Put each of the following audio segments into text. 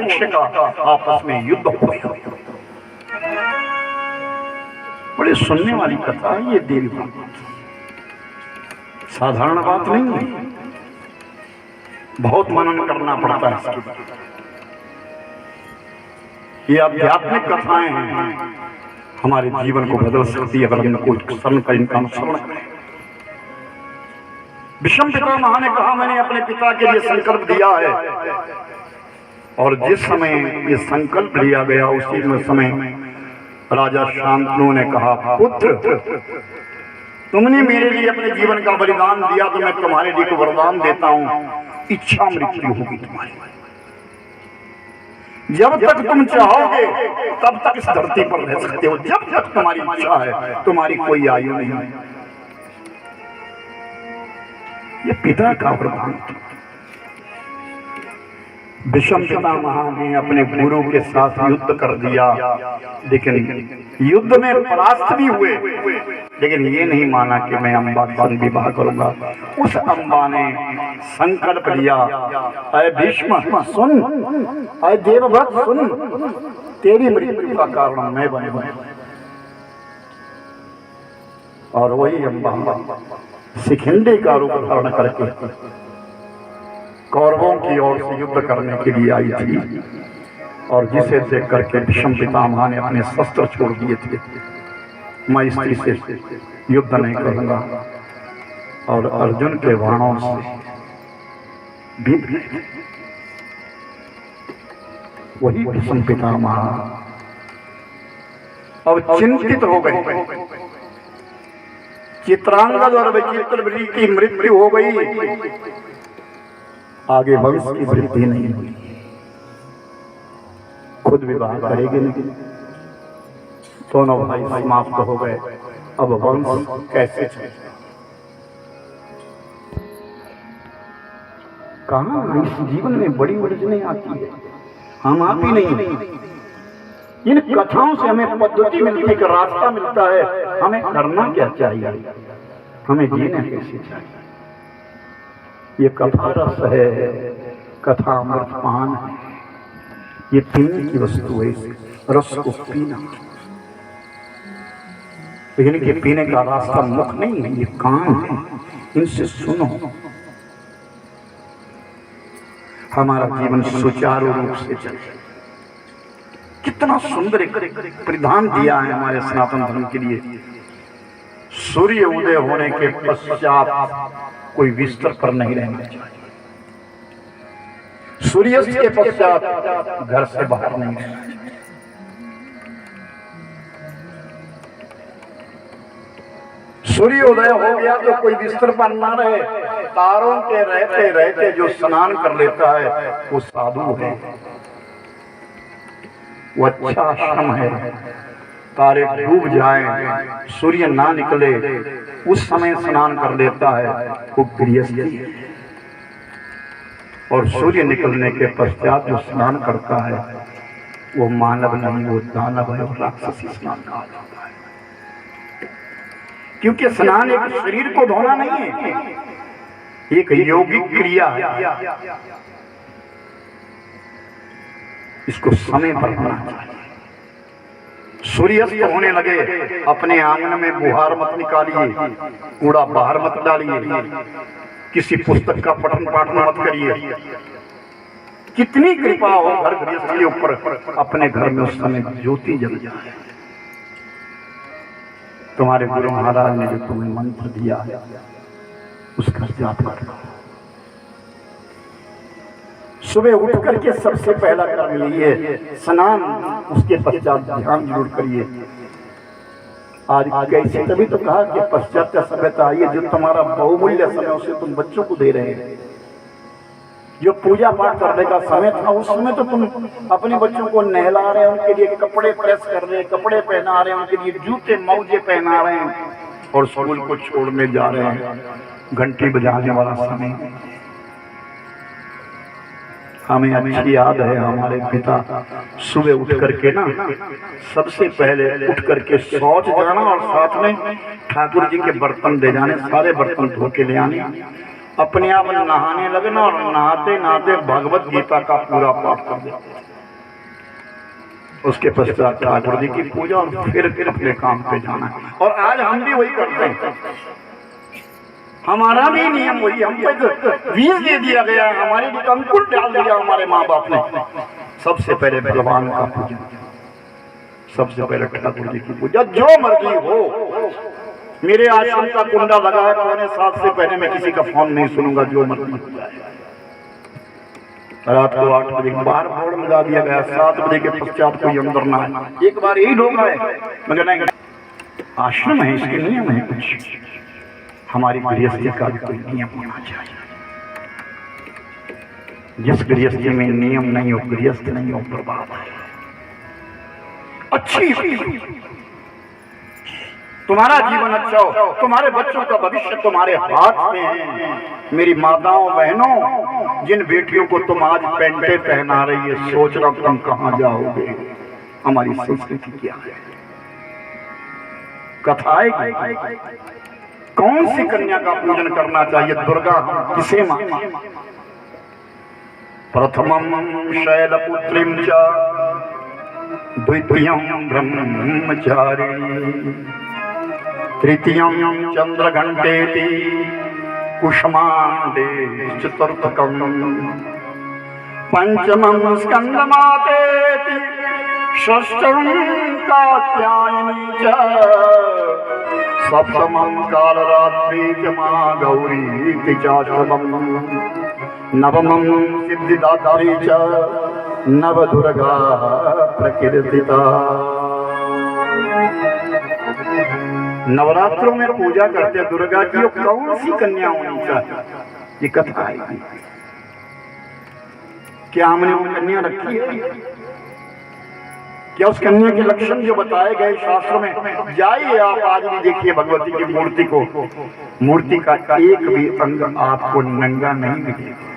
वृक्ष का आपस में युद्ध हो गया। बड़े सुनने वाली कथा है ये देवी भागवत, साधारण बात नहीं है, बहुत मनन करना पड़ता है इसके। ये आध्यात्मिक कथाएं हैं, हमारे जीवन को बदल सकती है अगर इनको शरण कर इनका अनुसरण करें। विषम पितामह ने कहा मैंने अपने पिता के लिए संकल्प दिया है, और जिस समय ये संकल्प लिया गया उसी में समय राजा शांतनु ने कहा पुत्र तुमने मेरे लिए अपने जीवन का बलिदान दिया तो मैं तुम्हारे लिए को वरदान देता हूं, इच्छा मृत्यु होगी तुम्हारी। जब तक तुम चाहोगे तब तक इस धरती पर रह सकते हो, जब तक तुम्हारी इच्छा है तुम्हारी कोई आयु नहीं है। ये पिता का वरदान था। विषम पितामह ने अपने गुरु के साथ युद्ध कर दिया, लेकिन युद्ध में परास्त भी हुए, लेकिन ये नहीं माना कि मैं अम्बा का विवाह करूंगा। उस अम्बा ने संकल्प लिया, अय भीष्म सुन, अय देवव्रत सुन, तेरी मृत्यु का कारण मैं बनूंगा। और वही अम्बा शिखंडी का रूप धारण करके कौरवों की ओर से युद्ध करने के लिए आई थी, और जिसे देख करके विषम पितामह ने अपने शस्त्र छोड़ दिए थे। मैं स्त्री से युद्ध नहीं करूंगा, और अर्जुन के बाणों से बीत गए। वही विषम पितामह अब चिंतित हो गए। चित्रांगद और विचित्रवृत्ति की मृत्यु हो गई, आगे वंश की वृद्धि नहीं हुई। खुद विवाह करेंगे नहीं, दोनों भाई समाप्त हो गए, अब वंश कैसे चले? कहां इस जीवन में बड़ी उलझने आती है, हम आप ही नहीं। इन कथाओं से हमें पद्धति मिलती है, रास्ता मिलता है, हमें करना क्या चाहिए, हमें जीना कैसे चाहिए। ये कथा रस है, कथा अमृतपान है, ये पीने की वस्तु है, रस को पीना। लेकिन के पीने का रास्ता मुख नहीं है, ये कान है, इनसे सुनो। हमारा जीवन सुचारू रूप से चले। कितना सुंदर एक परिधान दिया है हमारे सनातन धर्म के लिए। सूर्य उदय होने के पश्चात कोई बिस्तर पर नहीं रहना चाहिए, सूर्यास्त के पश्चात घर से बाहर नहीं रहना चाहिए। सूर्योदय हो गया तो कोई बिस्तर पर ना रहे, तारों के रहते रहते जो स्नान कर लेता है वो साधु है, वो अच्छा आश्रम है। तारे डूब जाएं, सूर्य ना निकले, उस समय स्नान कर लेता है वो गृहस्थी है। और सूर्य निकलने के पश्चात जो स्नान करता है वो मानव नहीं, वो दानव है, राक्षसी स्नान कहा जाता है। क्योंकि स्नान एक शरीर को धोना नहीं है, एक यौगिक क्रिया है, इसको समय पर होना चाहिए। सूर्यास्त होने लगे, अपने आंगन में बुहार मत निकालिए, कूड़ा बाहर मत डालिए, किसी पुस्तक का पठन पाठन मत करिए। कितनी कृपा हो घर गृहस्थ के ऊपर, अपने घर में उस समय ज्योति जल जाए। तुम्हारे गुरु महाराज ने जो तुम्हें मंत्र दिया है उसका जाप कर लो। सुबह उठ करके सबसे पहला काम यही है स्नान, उसके पश्चात ध्यान जरूर करिए। आज कैसे, तभी तो कहा कि पश्चात्य सभ्यता आई है, जो तुम्हारा बहुमूल्य समय उसे तुम बच्चों को दे रहे हैं। जो पूजा पाठ करने का समय था उस समय तो तुम अपने बच्चों को नहला रहे हैं, उनके लिए कपड़े प्रेस कर रहे हैं, कपड़े पहना रहे हैं, उनके लिए जूते मौजे पहना रहे हैं, और स्कूल को छोड़ने जा रहे हैं। घंटी बजाने वाला समय हमें अच्छी याद है। हमारे पिता सुबह उठ करके ना सबसे पहले उठ करके शौच जाना और साथ में ठाकुर जी के बर्तन ले जाने, सारे बर्तन धो के ले आने, अपने आप नहाने लगना और नहाते नहाते भगवत गीता का पूरा पाठ कर देते। उसके पश्चात ठाकुर जी की पूजा और फिर अपने काम पे जाना है। और आज हम भी वही करते हैं, हमारा भी नियम वही, हमको एक बीज दे दिया गया, हमारे लिए अंकुर डाल दिया हमारे माँ बाप ने। सबसे पहले भगवान का पूजन, सबसे पहले ठाकुर जी की पूजा, जो मर्जी हो। मेरे आश्रम का कुंडा लगा है, 7:15 से पहले मैं किसी का फोन नहीं सुनूंगा, जो मर्जी हो जाए। रात को 8 बजे बाहर बोर्ड लगा दिया गया, 7 बजे के पश्चात कोई अंदर ना आए। एक बार यही लोग आए, मगर नहीं, आश्रम है, इसके नियम है कुछ, हमारी गृहस्थी का भी कोई नियम होना चाहिए। जिस गृहस्थी में नियम नहीं हो, गृहस्थ नहीं हो, बर्बाद है। अच्छी तुम्हारा जीवन अच्छा हो, तुम्हारे बच्चों का भविष्य तुम्हारे हाथ में है। मेरी माताओं बहनों, जिन बेटियों को तुम आज पेंटे पहना रही है, सोच रहा तुम कहां जाओगे। हमारी संस्कृति क्या है, कथाएं कौन सी कन्या का पूजन करना चाहिए। दुर्गा किसे माने? प्रथमम शैलपुत्रीं च द्वितीयं ब्रह्मचारी तृतीयं चंद्रघंटेति कुष्मांडे चतुर्थकं पंचमं स्कंदमातेति षष्ठं कात्यायनी च सप्तमं कालरात्रि च मां गौरी चाष्टमं नवमं सिद्धिदात्री च नवदुर्गा प्रकीर्तिता। नवरात्रों में पूजा करते हैं दुर्गा की, कौन सी कन्या होनी चाहिए, ये कथा है। क्या हमने वो कन्या रखी है? क्या उस कन्या के लक्षण जो बताए गए शास्त्र में? जाइए आप आज भी देखिए भगवती की मूर्ति को, मूर्ति का एक भी अंग आपको नंगा नहीं मिलेगा।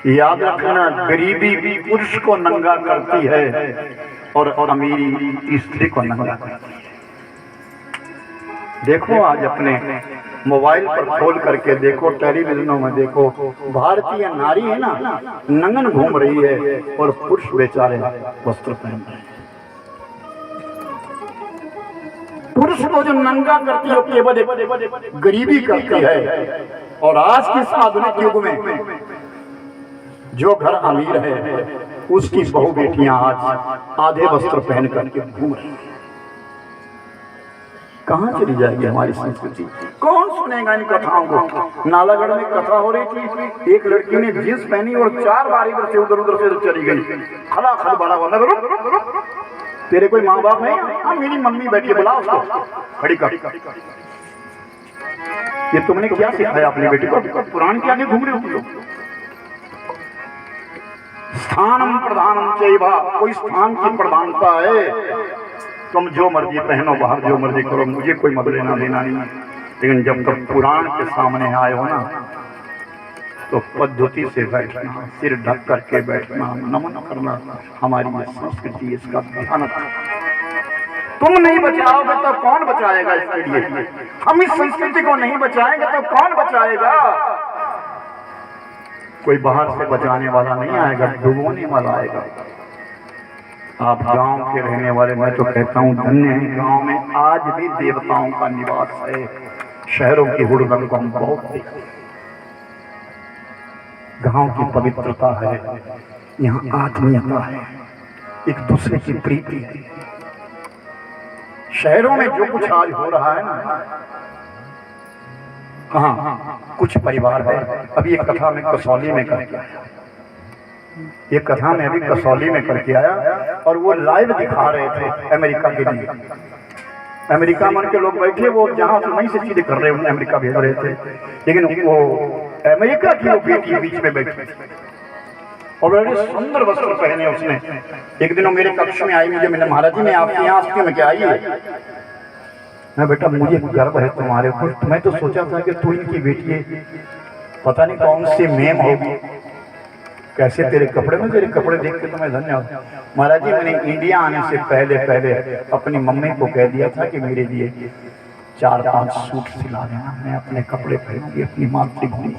याद रखना, गरीबी भी पुरुष को नंगा करती है और अमीरी स्त्री को नंगा करती है। देखो आज अपने मोबाइल पर खोल करके देखो, टेलीविजनों में देखो, भारतीय नारी है ना, नंगन घूम रही है और पुरुष बेचारे वस्त्र पहन रहे हैं। पुरुष को जो नंगा करती है केवल गरीबी करती है। और आज के इस आधुनिक युग में जो घर अमीर है उसकी बहु बेटियां आज आधे वस्त्र पहन करके घूम रही हैं। कहां चली जाएगी हमारी संस्कृति? कौन सुनेगा इन कथाओं को? नालागढ़ में कथा हो रही थी, एक लड़की ने जींस पहनी और 4 बार इधर से उधर से चली गई। खड़ा खड़ा बड़ा वाला, तेरे कोई माँ बाप नहीं? हाँ मेरी मम्मी बैठी, बुला उसको, खड़ी कर। ये तुमने क्या सिखाया अपनी बेटी को? पुराण के आगे घूम रहे हो तुम लोग। स्थानम प्रधानम चैवा, कोई स्थान की प्रधानता है। तुम जो मर्जी पहनो, बाहर जो मर्जी करो, मुझे कोई मत लेना देना नहीं। लेकिन जब तक पुराण के सामने आए हो ना, तो पद्धति से बैठना, सिर ढक करके बैठना, नमन करना हमारी संस्कृति, इसका ध्यान रखना। तुम नहीं बचाओगे तो कौन बचाएगा इसके लिए? हम इस संस्कृति को नहीं बचाएंगे तो कौन बचाएगा? कोई बाहर से बचाने वाला नहीं आएगा, डुबोने वाला आएगा। आप गांव के रहने वाले, मैं तो कहता हूँ धन्य है, गांव में आज भी देवताओं का निवास है। शहरों की हुड़दंग को हम बहुत देखते हैं। गांव की पवित्रता है, यहाँ आत्मीयता है, एक दूसरे की प्रीति है। शहरों में जो कुछ आज हो रहा है ना, हाँ कुछ परिवार है। अभी एक कथा में कसौली में करके आया, एक कथा में अभी कसौली में करके आया, और वो लाइव दिखा रहे थे अमेरिका के लिए। अमेरिका मन के लोग बैठे, वो जहाँ से वहीं से चीजें कर रहे हैं, अमेरिका भेज रहे थे। लेकिन वो अमेरिका की वो बेटी बीच में बैठी और बड़े सुंदर वस्त्र पहने उसने। एक दिन वो मेरे कक्ष में आई, मुझे मैंने, महाराज जी मैं आपके यहाँ आस्ती में क्या आई है? मैं, बेटा मुझे गर्व है तुम्हारे ऊपर। मैं तो सोचा था कि तू इनकी बेटी है, पता नहीं कौन सी मेम होगी, कैसे तेरे कपड़े में, तेरे कपड़े देख के तो मैं धन्य हूँ। महाराज जी मैंने इंडिया आने से पहले अपनी मम्मी को कह दिया था कि मेरे लिए 4-5 सूट सिला देना, मैं अपने कपड़े पहनूंगी अपनी मातृभूमि।